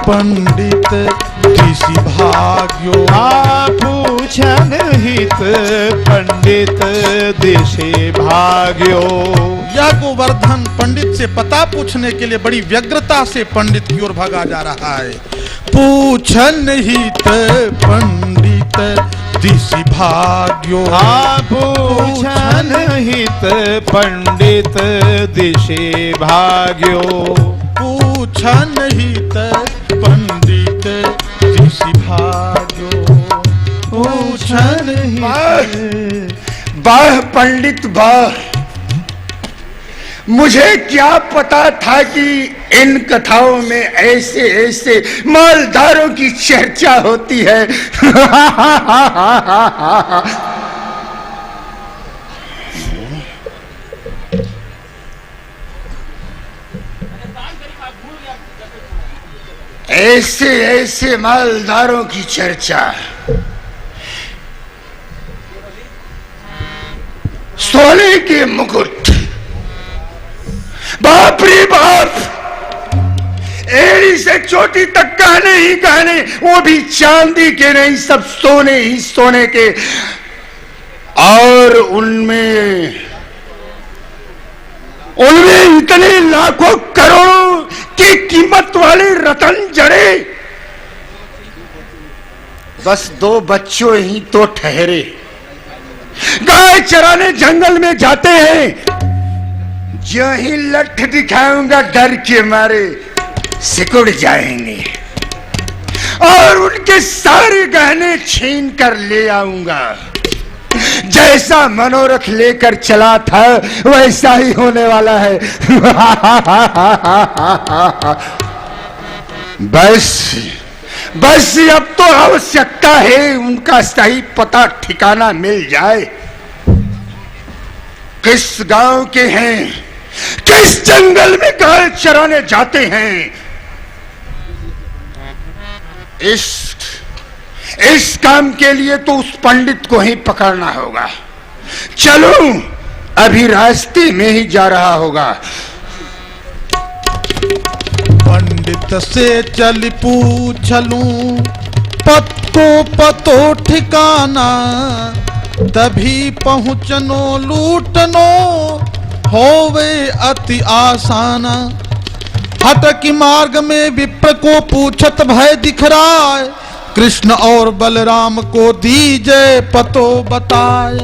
पंडित ऋषि भाग्यो। पूछन हित पंडित दिशे भाग्यो। यह गोवर्धन पंडित से पता पूछने के लिए बड़ी व्यग्रता से पंडित की ओर भागा जा रहा है। पूछन हित पंडित ऋषि भाग्यो। पूछन हित पंडित दिशे भाग्यो। पूछन हित पंडित ऋषि भाग्यो। पूछन हित। वाह पंडित वाह, मुझे क्या पता था कि इन कथाओं में ऐसे ऐसे मालदारों की चर्चा होती है। ऐसे ऐसे मालदारों की चर्चा। सोने के मुकुट, बाप रे बाप, एड़ी से चोटी तक गहने ही गहने, वो भी चांदी के नहीं, सब सोने ही सोने के। और उनमें इतने लाखों करोड़ों की कीमत वाले रतन जड़े। बस 2 बच्चों ही तो ठहरे। गाय चराने जंगल में जाते हैं, जो ही लठ दिखाऊंगा डर के मारे सिकुड़ जाएंगे और उनके सारे गहने छीन कर ले आऊंगा। जैसा मनोरथ लेकर चला था वैसा ही होने वाला है। बस अब तो आवश्यकता है उनका सही पता ठिकाना मिल जाए। किस गांव के हैं, किस जंगल में गाय चराने जाते हैं, इस काम के लिए तो उस पंडित को ही पकड़ना होगा। चलो, अभी रास्ते में ही जा रहा होगा। पंडित से चल पूछलूं पतो ठिकाना, तभी पहुँचनो लूटनो होवे अति आसाना। हटकी मार्ग में विप्र को पूछत भय दिख रहा है, कृष्ण और बलराम को दीजे पतो बताए।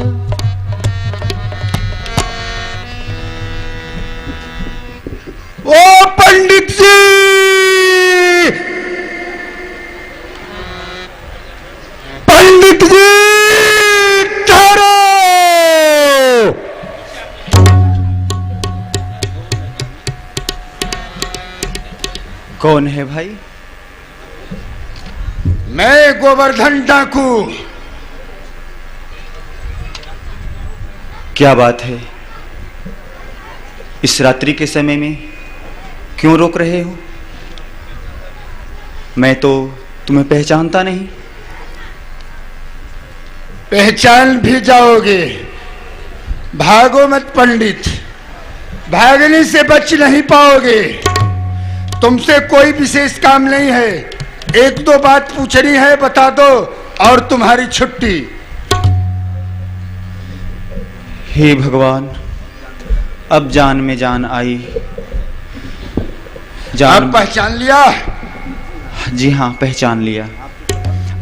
ओ पंडित जी, पंडित जी ठहरो। कौन है भाई? मैं गोवर्धन डाकू। क्या बात है, इस रात्रि के समय में क्यों रोक रहे हो? मैं तो तुम्हें पहचानता नहीं। पहचान भी जाओगे, भागो मत पंडित, भागने से बच नहीं पाओगे। तुमसे कोई विशेष काम नहीं है, 1-2 बात पूछनी है, बता दो और तुम्हारी छुट्टी। हे भगवान, अब जान में जान आई। आप पहचान लिया? जी हाँ, पहचान लिया।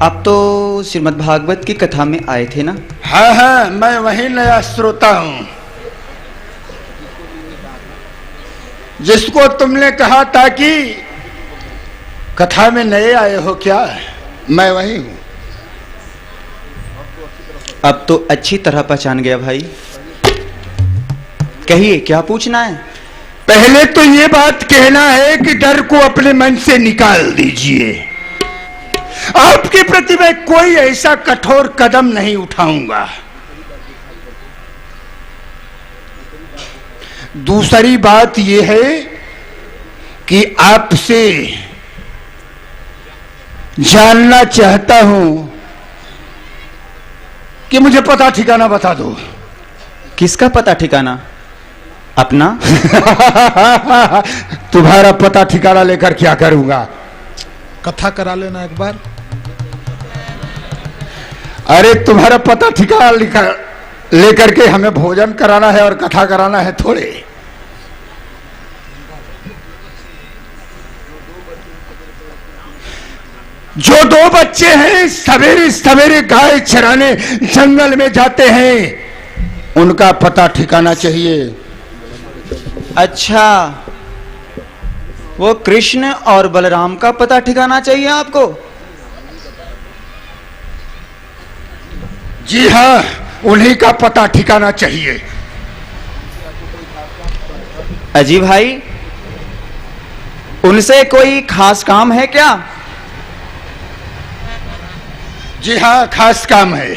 आप तो श्रीमद् भागवत की कथा में आए थे ना? हाँ हाँ, मैं वही नया श्रोता हूं जिसको तुमने कहा था कि कथा में नए आए हो क्या। मैं वही हूं। अब तो अच्छी तरह पहचान गया भाई। कहिए, क्या पूछना है? पहले तो ये बात कहना है कि डर को अपने मन से निकाल दीजिए। आपके प्रति मैं कोई ऐसा कठोर कदम नहीं उठाऊंगा। दूसरी बात यह है कि आपसे जानना चाहता हूं कि मुझे पता ठिकाना बता दो। किसका पता ठिकाना? अपना? तुम्हारा पता ठिकाना लेकर क्या करूंगा? कथा करा लेना एक बार। अरे तुम्हारा पता ठिकाना लिखा लेकर के हमें भोजन कराना है और कथा कराना है थोड़े। जो दो बच्चे हैं सवेरे सवेरे गाय चराने जंगल में जाते हैं, उनका पता ठिकाना चाहिए। अच्छा, वो कृष्ण और बलराम का पता ठिकाना चाहिए आपको? जी हाँ, उन्हीं का पता ठिकाना चाहिए। अजी भाई, उनसे कोई खास काम है क्या? जी हाँ, खास काम है।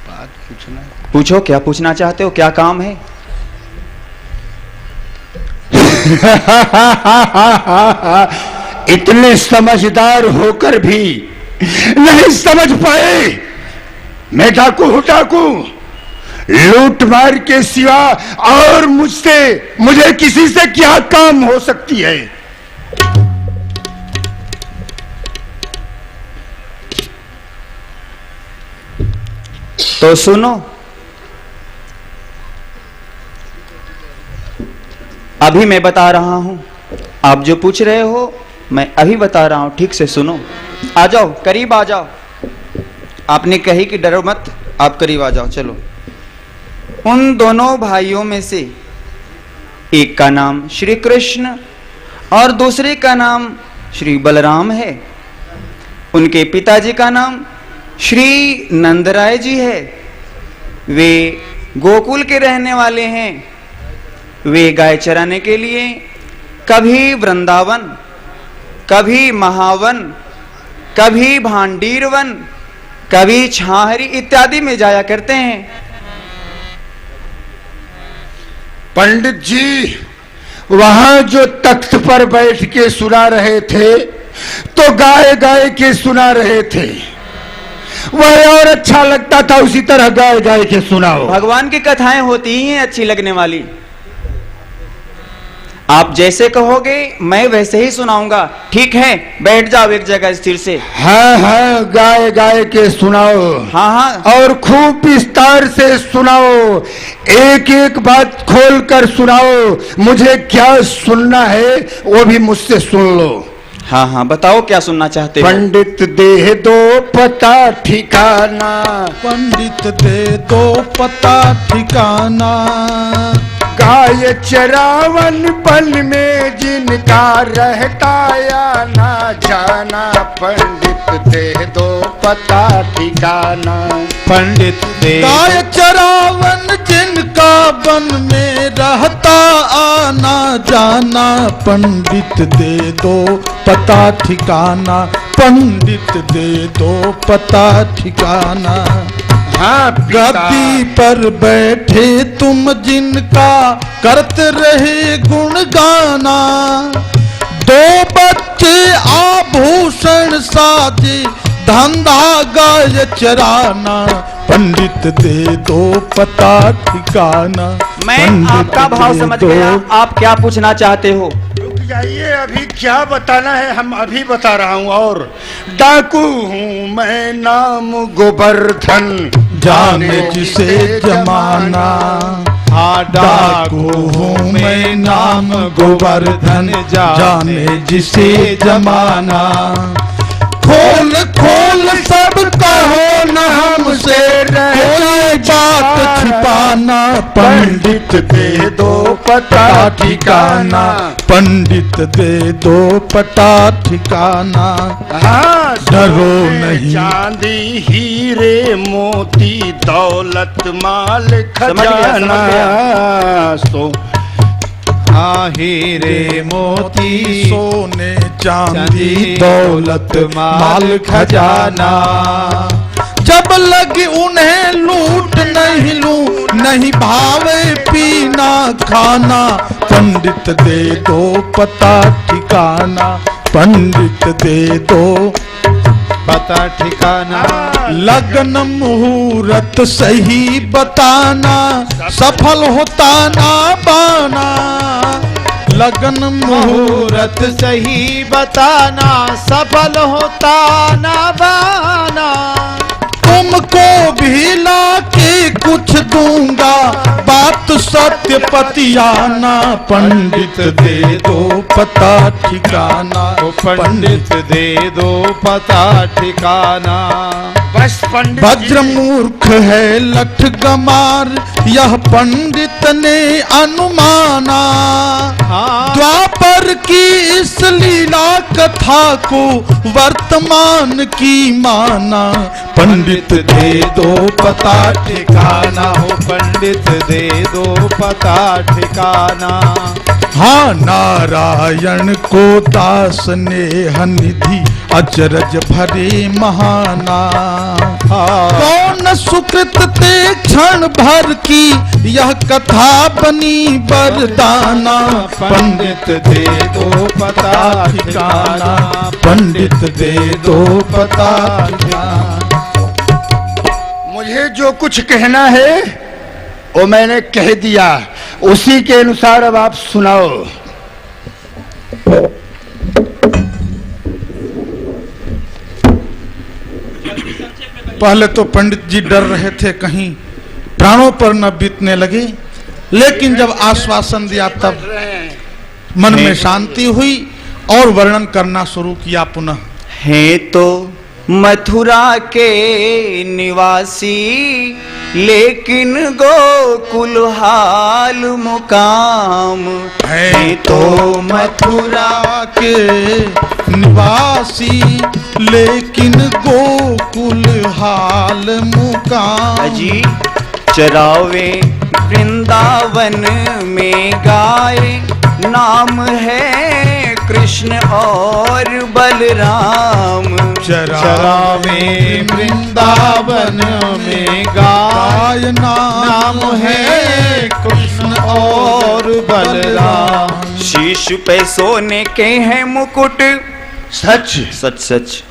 बात पूछना है। पूछो, क्या पूछना चाहते हो, क्या काम है? इतने समझदार होकर भी नहीं समझ पाए। मैं डाकू हूं, डाकू। लूट मार के सिवा और मुझे किसी से क्या काम हो सकती है? तो सुनो, अभी मैं बता रहा हूं। आप जो पूछ रहे हो मैं अभी बता रहा हूं, ठीक से सुनो। आ जाओ, करीब आ जाओ। आपने कही कि डरो मत, आप करीब आ जाओ। चलो, उन दोनों भाइयों में से एक का नाम श्री कृष्ण और दूसरे का नाम श्री बलराम है। उनके पिताजी का नाम श्री नंदराय जी है। वे गोकुल के रहने वाले हैं। वे गाय चराने के लिए कभी वृंदावन, कभी महावन, कभी भांडीरवन, कभी छाहरी इत्यादि में जाया करते हैं। पंडित जी वहां जो तख्त पर बैठ के सुना रहे थे तो गाय गाय के सुना रहे थे। वह और अच्छा लगता था, उसी तरह गाय गाय के सुनाओ। भगवान की कथाएं होती ही हैं अच्छी लगने वाली। आप जैसे कहोगे मैं वैसे ही सुनाऊंगा। ठीक है, बैठ जाओ एक जगह स्थिर से। हाँ हाँ, गाय गाय के सुनाओ। हाँ हाँ, और खूब विस्तार से सुनाओ। एक एक बात खोल कर सुनाओ। मुझे क्या सुनना है वो भी मुझसे सुन लो। हाँ हाँ, बताओ क्या सुनना चाहते हो। पंडित दे दो पता ठिकाना, पंडित दे दो पता ठिकाना। गाय चरावन बन में जिनका रहता या ना जाना। पंडित दे दो पता ठिकाना। पंडित दे गाय चरावन जिनका वन में रहता आना जाना। पंडित दे दो पता ठिकाना। पंडित दे दो पता ठिकाना। हाँ, गद्दी पर बैठे तुम जिनका करते रहे गुण गाना। दो बच्चे आभूषण साजे धंधा गाय चराना। पंडित दे दो पता ठिकाना। मैं आपका भाव समझ गया। आप क्या पूछना चाहते हो? रुक जाइए, अभी क्या बताना है हम अभी बता रहा हूँ। और डाकू हूँ मैं, नाम गोवर्धन, जाने जिसे जमाना। हाँ, डाकू हूँ मैं, नाम गोवर्धन, जाने जिसे जमाना। खोल खोल सब कहो न हमसे, कोई बात छिपाना। पंडित दे दो पता ठिकाना। पंडित दे दो पता ठिकाना। हाँ, डरो नहीं। चांदी हीरे मोती दौलत माल समझ खजाना। सो हाँ, हीरे मोती सोने चांदी दौलत माल खजाना। जब लगी उन्हें लूट नहीं लूं, नहीं भावे पीना खाना। पंडित दे दो पता ठिकाना। पंडित दे दो पता ठिकाना। लगन मुहूर्त सही बताना। सफल होता ना बाना। लगन मुहूर्त मुहूर्त सही बताना, सफल होता ना बाना। तुमको भी लाके कुछ दूंगा, बात सत्य पतियाना। पंडित दे दो पता ठिकाना, ओ पंडित दे दो पता ठिकाना। बस पंडित वज्र मूर्ख है लठ गमार, यह पंडित ने अनुमाना। हाँ। द्वापर की इस लीला कथा को वर्तमान की माना। पंडित दे दो पता ठिकाना, हो पंडित दे दो पता ठिकाना। हाँ नारायण को दास नेह निधि, अचरज भरे महाना। कौन सुकृत ते क्षण भर की, यह कथा बनी वरदाना। पंडित दे दो पता ठिकाना, पंडित दे दो पता ठिकाना। मुझे जो कुछ कहना है वो मैंने कह दिया, उसी के अनुसार अब आप सुनाओ। पहले तो पंडित जी डर रहे थे कहीं प्राणों पर न बीतने लगे, लेकिन जब आश्वासन दिया तब मन में शांति हुई और वर्णन करना शुरू किया पुनः। है तो मथुरा के निवासी, लेकिन गोकुल हाल मुकाम। है तो मथुरा के निवासी, लेकिन गोकुल हाल मुकाम। अजी चरावे वृंदावन में गाय, नाम है कृष्ण और बलराम। चरावे वृंदावन में गाय, नाम है कृष्ण और बलराम। शीश पे सोने के हैं मुकुट, सच सच सच।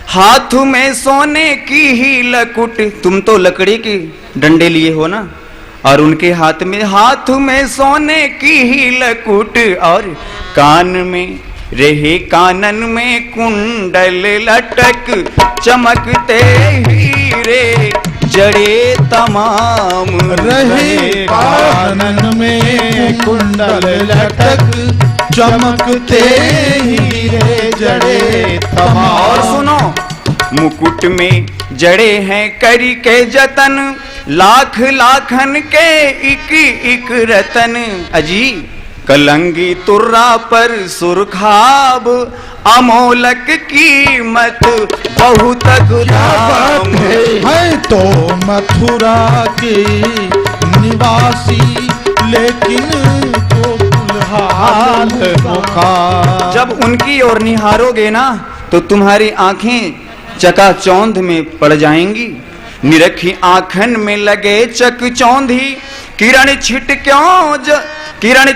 हाथ में सोने की ही लकुट, तुम तो लकड़ी की डंडे लिए हो ना, और उनके हाथ में सोने की ही लकुट। और कान में रहे कानन में कुंडल लटक, चमकते हीरे जड़े तमाम। रहे कानन में कुंडल लटक, चमकते हीरे जड़े तमाम। और सुनो, मुकुट में जड़े हैं करी के जतन, लाख लाखन के इक इक रतन। अजी कलंगी तुर्रा पर सुरखाब, अमोलक कीमत बहुत दाम। है तो मथुरा के निवासी, लेकिन गोकुल हाल मुकाम। जब उनकी ओर निहारोगे ना तो तुम्हारी आंखें चकाचौंध में पड़ जाएंगी। निरखी आंखन में लगे चकचौंधी, किरण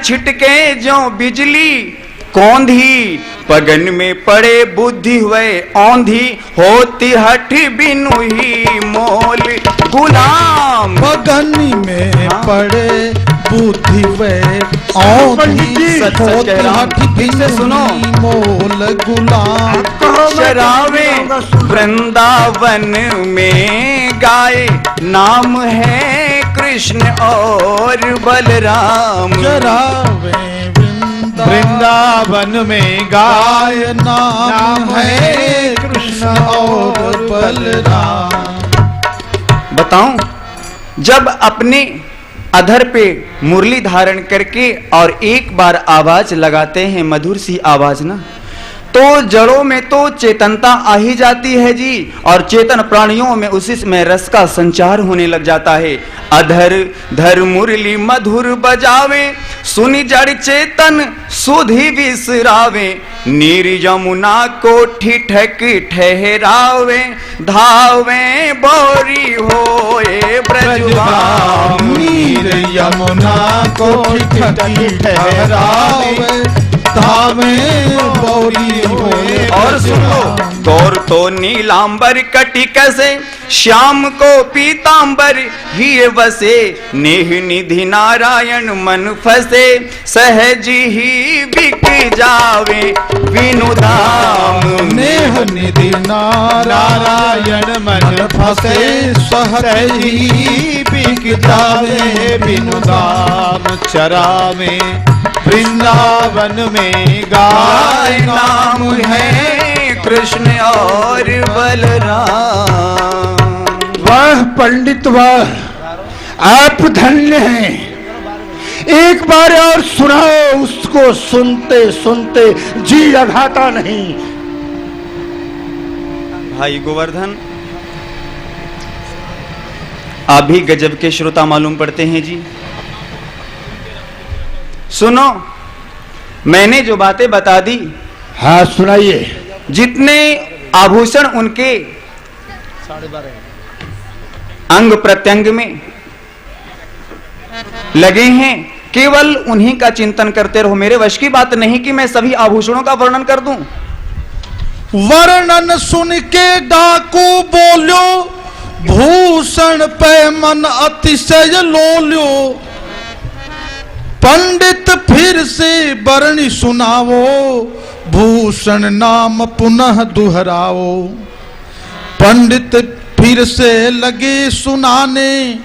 छिटके जो बिजली कौंधी। पगन में पड़े बुद्धि हुए औंधी, होती हठ बिनु ही मोल गुलाम। पगन में पड़े बुद्धि वे औंधी, सच सच कह रहा हूं, ठीक से सुनो। मोल गुलाम। चरावे वृंदावन में गाय, नाम है कृष्ण और बलराम। चरावे वृंदावन में गाय, नाम है कृष्ण और बलराम। बताऊं, जब अपने अधर पे मुरली धारण करके और एक बार आवाज लगाते हैं, मधुर सी आवाज ना, तो जड़ों में तो चेतनता आ ही जाती है जी, और चेतन प्राणियों में उसी में रस का संचार होने लग जाता है। अधर धर मुरली मधुर बजावे, सुनि जड़ चेतन सुधि विसरावे। नीर यमुना को ठिठक ठहरावे, धावे बोरी होए ब्रजवाम। नीर यमुना को ठिठक ठहरावे, धामे बोली होए। और सुनो, गौर तो नीलांबर कटिक से श्याम को पीतांबर ही बसे, नेह निधि नारायण मन फसे, सहज ही बिक जावे बिनु दाम। नेह निधि नारायण मन फसे, सहज ही बिक जावे बिनु दाम। चरावे वृंदावन में गाय नाम है कृष्ण और बलराम। वाह पंडित वाह, आप धन्य हैं। एक बार और सुनाओ, उसको सुनते सुनते जी लगाता नहीं। भाई गोवर्धन, आप भी गजब के श्रोता मालूम पड़ते हैं जी। सुनो, मैंने जो बातें बता दी, हाँ सुनाइए। जितने आभूषण उनके अंग प्रत्यंग में लगे हैं, केवल उन्हीं का चिंतन करते रहो। मेरे वश की बात नहीं कि मैं सभी आभूषणों का वर्णन कर दूं। वर्णन सुन के डाकू बोल्यो, भूषण पे मन अतिशय लोल्यो। पंडित फिर से वर्णि सुनावो, भूषण नाम पुनः दुहराओ। पंडित फिर से लगे सुनाने,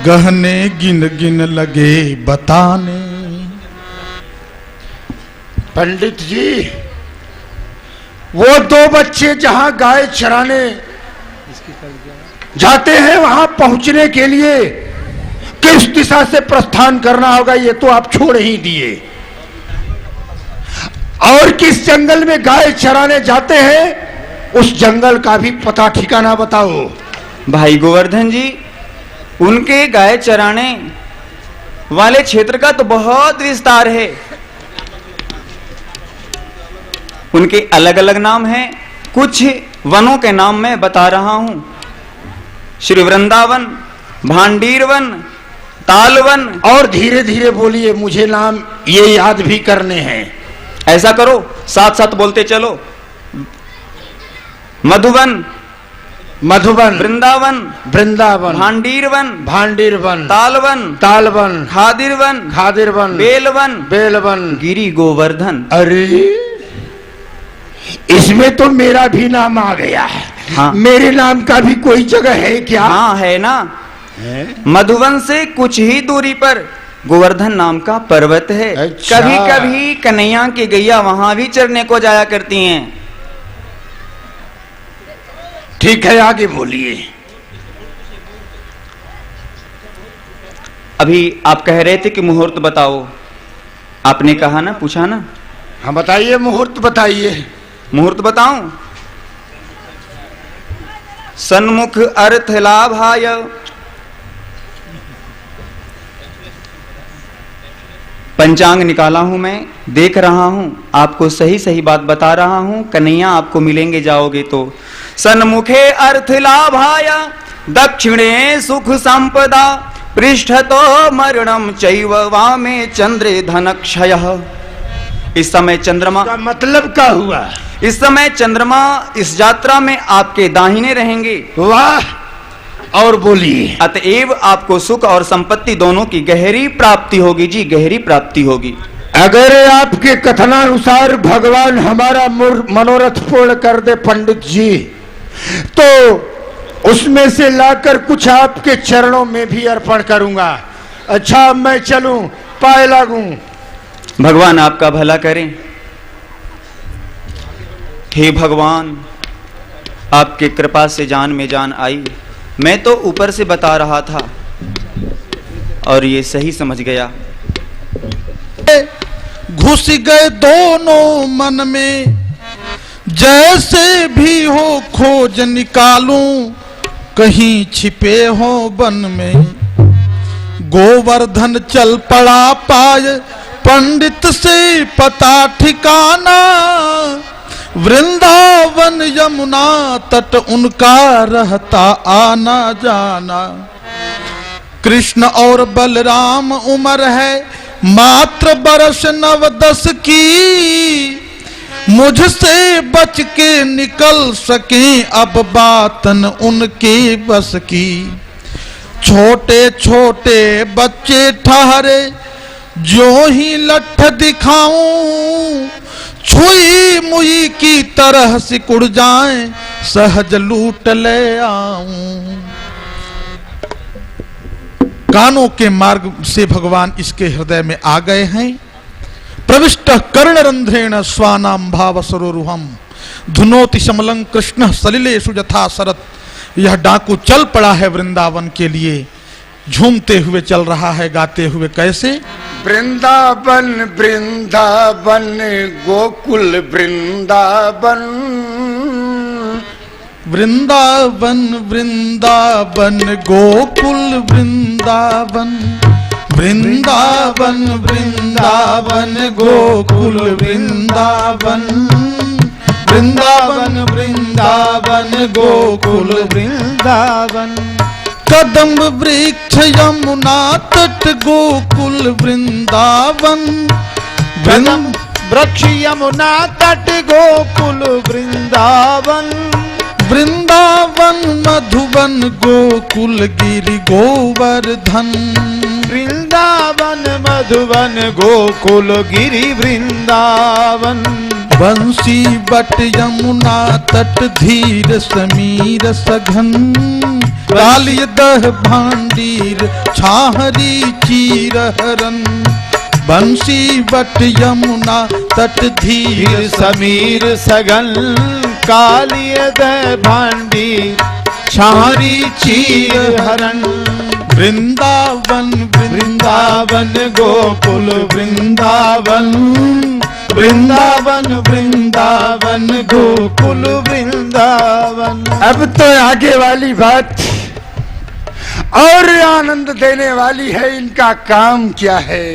गहने गिन गिन लगे बताने। पंडित जी, वो दो बच्चे जहां गाय चराने जाते हैं, वहां पहुंचने के लिए किस दिशा से प्रस्थान करना होगा ये तो आप छोड़ ही दिए। और किस जंगल में गाय चराने जाते हैं, उस जंगल का भी पता ठिकाना बताओ। भाई गोवर्धन जी, उनके गाय चराने वाले क्षेत्र का तो बहुत विस्तार है। उनके अलग अलग नाम हैं। कुछ वनों के नाम मैं बता रहा हूं। श्री वृंदावन, भांडीरवन, तालवन। और धीरे धीरे बोलिए, मुझे नाम ये याद भी करने हैं। ऐसा करो, साथ साथ बोलते चलो। मधुवन, मधुबन, वृंदावन, वृंदावन, भांडीरवन, भांडीरवन, तालवन, तालवन, खादिरवन, खादिरवन, बेलवन, बेलवन, गिरी गोवर्धन। अरे इसमें तो मेरा भी नाम आ गया है। हाँ। मेरे नाम का भी कोई जगह है क्या? हाँ है ना। मधुवन से कुछ ही दूरी पर गोवर्धन नाम का पर्वत है। अच्छा। कभी कभी कन्हैया की गैया वहां भी चरने को जाया करती हैं। ठीक है, आगे बोलिए। अभी आप कह रहे थे कि मुहूर्त बताओ। आपने कहा ना, पूछा ना। हाँ बताइए, मुहूर्त बताइए। मुहूर्त बताऊं? सन्मुख अर्थ लाभाय, पंचांग निकाला हूं मैं, देख रहा हूं, आपको सही सही बात बता रहा हूं। कन्हैया आपको मिलेंगे जाओगे तो। सन्मुखे अर्थ लाभाय, दक्षिणे सुख संपदा, पृष्ठतो मरणम चैव वामे चंद्रे धनक्षयः। इस समय चंद्रमा का मतलब क्या हुआ? इस समय चंद्रमा इस यात्रा में आपके दाहिने रहेंगे। वाह, और बोलिए। अतएव आपको सुख और संपत्ति दोनों की गहरी प्राप्ति होगी जी, गहरी प्राप्ति होगी। अगर आपके कथनानुसार भगवान हमारा मनोरथ पूर्ण कर दे पंडित जी, तो उसमें से लाकर कुछ आपके चरणों में भी अर्पण करूंगा। अच्छा, अब मैं चलूं, पाए लागूं। भगवान आपका भला करें। हे भगवान, आपके कृपा से जान में जान आई। मैं तो ऊपर से बता रहा था और ये सही समझ गया। घुस गए दोनों मन में, जैसे भी हो खोज निकालूं, कहीं छिपे हो वन में। गोवर्धन चल पड़ा पाए पंडित से पता ठिकाना, वृंदावन यमुना तट उनका रहता आना जाना। कृष्ण और बलराम उम्र है मात्र बरस 9-10 की मुझसे बच के निकल सके, अब बातन उनके बस की। छोटे छोटे बच्चे ठहरे जो ही लठ दिखाऊं, छुई मुई की तरह सिकुड़ जाए, सहज लूट ले आऊं। कानों के मार्ग से भगवान इसके हृदय में आ गए हैं। प्रविष्ट कर्णरंध्रेण स्वानाम भाव सरोरुहम धुनोति शमलं कृष्ण सलिलेषु यथा शरत। यह डाकू चल पड़ा है वृंदावन के लिए, झूमते हुए चल रहा है, गाते हुए। कैसे? वृंदावन वृंदावन गोकुल वृंदावन, वृंदावन वृंदावन गोकुल वृंदावन, वृंदावन वृंदावन गोकुल वृंदावन, वृंदावन वृंदावन गोकुल वृंदावन। कदम्ब वृक्ष यमुना तट गोकुल वृंदावन, कदम वृक्ष यमुना तट गोकुल वृंदावन, वृंदावन मधुबन गोकुल गिरि गोवर्धन, वृंदावन मधुबन गोकुल गिरि वृंदावन। बंसी बट यमुना तट धीर समीर सघन, कालिय दह भांडीर छाहरी चीर हरन। बंसी बट यमुना तट धीर समीर सगन, कालिय दह भांडी छाहरी चीर हरन। वृंदावन वृंदावन गोकुल वृंदावन, वृंदावन वृंदावन गोकुल वृंदावन। अब तो आगे वाली बात और आनंद देने वाली है। इनका काम क्या है?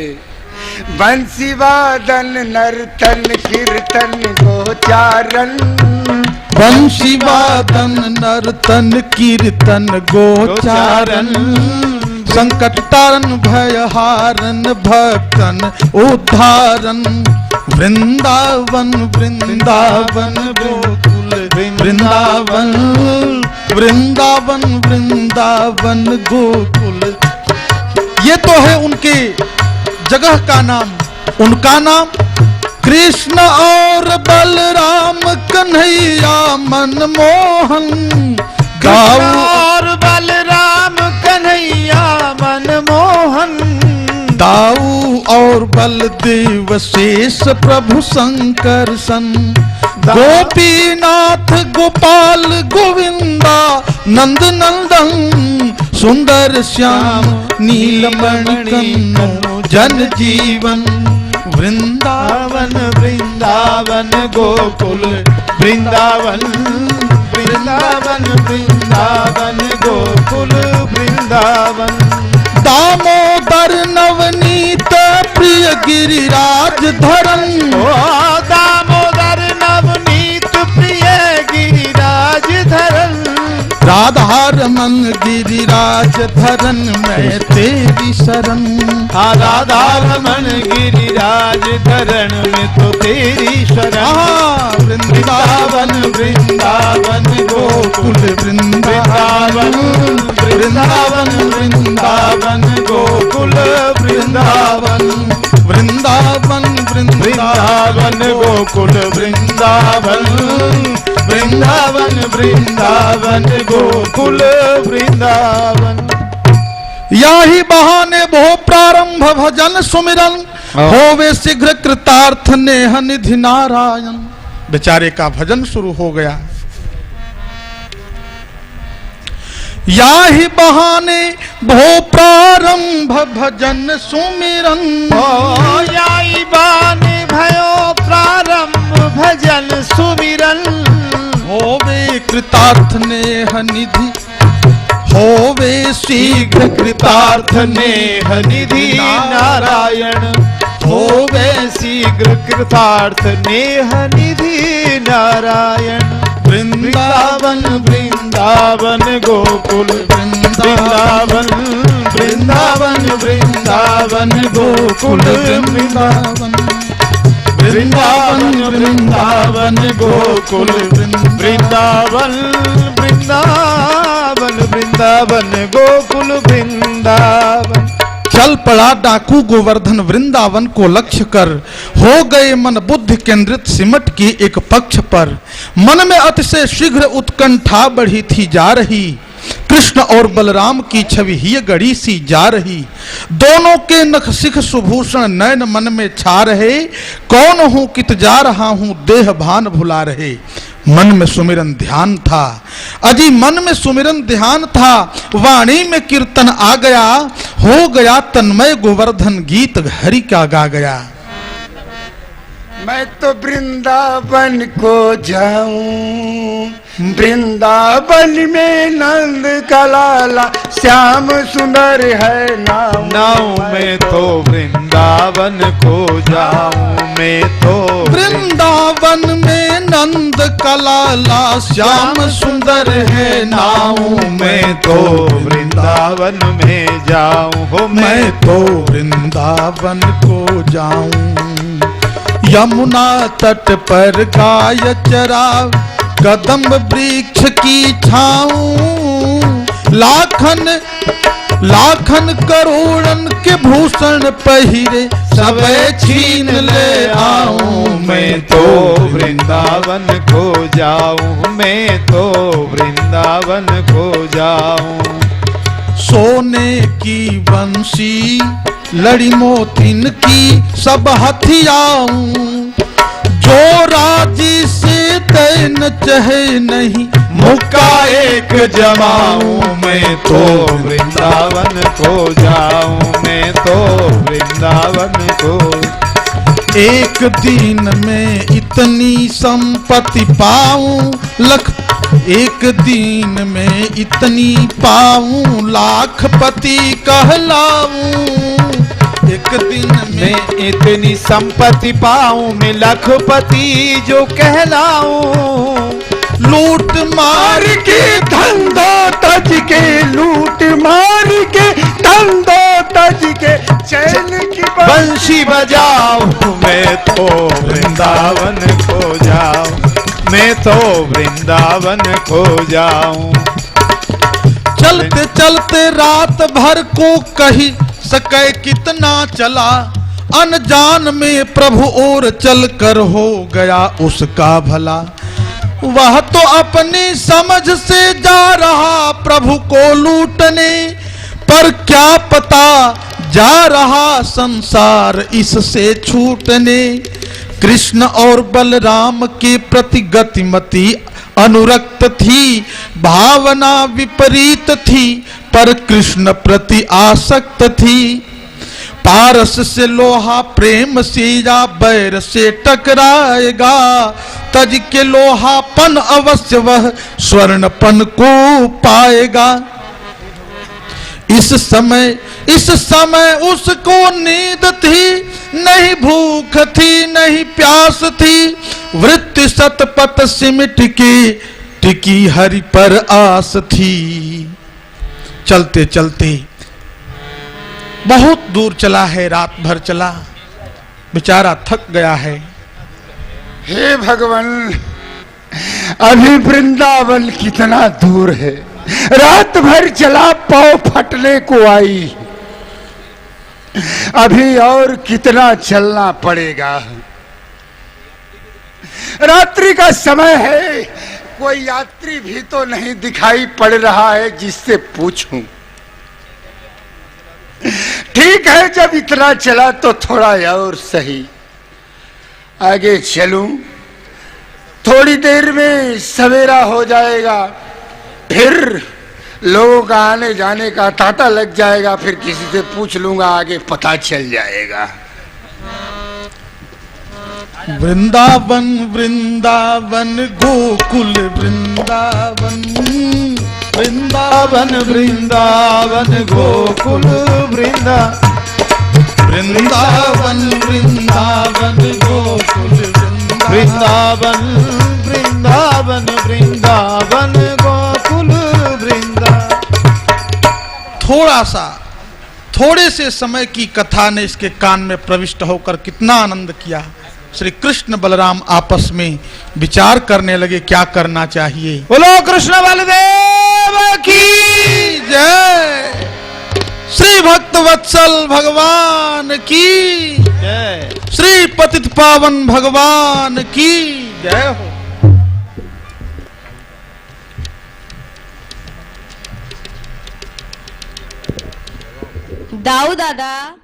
बंसी वादन नर्तन कीर्तन गोचारन, बंसी वादन नर्तन कीर्तन गोचारन, संकट तारन भय हारन भक्तन उद्धारन। वृंदावन वृंदावन गोकुल वृंदावन, वृंदावन वृंदावन गोकुल। ये तो है उनके जगह का नाम। उनका नाम कृष्ण और बलराम कन्हैया मनमोहन। कृष्ण और बलराम कन्हैया मनमोहन, दाऊ और बलदेव शेष प्रभु शंकर सन। गोपीनाथ गोपाल गोविंदा नंद नंदन, सुंदर श्याम नीलमणि कन्नो जन जीवन। वृंदावन वृंदावन गोकुल वृंदावन, वृंदावन वृंदावन गोकुल वृंदावन। दामोदर नवनीत प्रिय गिरिराज धरन, ओ दामोदर नवनीत प्रिय गिरिराज धरन। राधा रमन गिरिराज धरन मैं तेरी शरण। राधा रमन गिरिराज धरण में तो तेरी शरण। वृंदावन वृंदावन गोकुल वृंदावन, वृंदावन वृंदावन गोकुल वृंदावन, वृंदावन वृंदावन गोकुल वृंदावन, वृंदावन वृंदावन गोकुल वृंदावन। याही बहाने भो प्रारंभ भजन सुमिरन, होवे शीघ्र कृतार्थ नेह निधि नारायण। बेचारे का भजन शुरू हो गया। याही बहाने भो प्रारंभ भजन सुमिरन, याही बहाने भयो प्रारंभ भजन सुमिरन। होवे कृतार्थ नेह निधि, होवे शीघ्र कृतार्थ नेह निधि नारायण। होवे शीघ्र कृतार्थ नेह निधि नारायण। वृंदावन वृंदावन गोकुल वृंदावन, वृंदावन वृंदावन वृंदावन गोकुल वृंदावन वृंदावन वृंदावन गोकुल वृंदावन वृंदावन वृंदावन गोकुल वृंदावन। चल पड़ा डाकू गोवर्धन वृंदावन को लक्ष्य कर, हो गए मन बुद्धि केंद्रित सिमट के एक पक्ष पर। मन में अतिशय शीघ्र उत्कंठा बढ़ी थी जा रही, कृष्ण और बलराम की छवि ही गड़ी सी जा रही। दोनों के नख सिख सुभूषण नयन मन में छा रहे, कौन हूं कित जा रहा हूं देह भान भुला रहे। मन में सुमिरन ध्यान था, अजी मन में सुमिरन ध्यान था, वाणी में कीर्तन आ गया, हो गया तन्मय गोवर्धन गीत हरि का गा गया। मैं तो वृंदावन को जाऊं, वृंदावन में नंद का लाला श्याम सुंदर है नाम। नाऊ मैं तो वृंदावन को जाऊं, मैं तो वृंदावन में नंद का लाला श्याम सुंदर है नाऊ। मैं तो वृंदावन में जाऊं, हो मैं तो वृंदावन को जाऊं। यमुना तट पर गाय चरा, कदम्ब वृक्ष की छाऊं। लाखन लाखन करोड़न के भूषण पहिरे, सब छीन ले आऊं। मैं तो वृंदावन को जाऊं, मैं तो वृंदावन को जाऊं। सोने की बंसी लड़ी मोतिन की सब हथियाऊं। जो राजी से तैन चहे नहीं, मुक्का एक जमाऊं। मैं तो वृंदावन को जाऊं, मैं तो वृंदावन को। एक दिन में इतनी संपत्ति पाऊं, एक दिन में इतनी पाऊं, लाखपति कहलाऊं। एक दिन में इतनी संपत्ति पाऊं, मैं लखपति जो कहलाऊं। लूट मार के धंधो तज के, लूट मार के धंधो तज के, चैन की बंशी बजाऊं। मैं तो वृंदावन को जाऊं, मैं तो वृंदावन को जाऊं। चलते चलते रात भर को कही सके कितना चला, अनजान में प्रभु और चल कर हो गया उसका भला। वह तो अपनी समझ से जा रहा प्रभु को लूटने, पर क्या पता जा रहा संसार इससे छूटने। कृष्ण और बलराम के प्रति गतिमति अनुरक्त थी, भावना विपरीत थी, पर कृष्ण प्रति आसक्त थी। पारस से लोहा प्रेम से या बैर से टकराएगा, तज के लोहापन अवश्य वह स्वर्णपन को पाएगा। इस समय उसको नींद थी, नहीं भूख थी, नहीं प्यास थी। वृत्ति सतपथ सिमट के टिकी हरि पर आस थी। चलते चलते बहुत दूर चला है, रात भर चला, बेचारा थक गया है। हे भगवान, अभी वृंदावन कितना दूर है, रात भर चला, पाँव फटने को आई, अभी और कितना चलना पड़ेगा। रात्रि का समय है, कोई यात्री भी तो नहीं दिखाई पड़ रहा है जिससे पूछूं। ठीक है, जब इतना चला तो थोड़ा और सही आगे चलूं, थोड़ी देर में सवेरा हो जाएगा, फिर लोगों का आने जाने का तांता लग जाएगा, फिर किसी से पूछ लूंगा, आगे पता चल जाएगा। वृंदावन वृंदावन गोकुल वृंदावन, वृंदावन वृंदावन गोकुल वृंदावन वृंदावन गोकुल वृंदावन वृंदावन वृंदावन गोकुल वृंदावन। थोड़े से समय की कथा ने इसके कान में प्रविष्ट होकर कितना आनंद किया। श्री कृष्ण बलराम आपस में विचार करने लगे क्या करना चाहिए। बोलो कृष्ण बलदेव की जय। श्री भक्त वत्सल भगवान की जय। श्री पतित पावन भगवान की जय हो। दाऊ दादा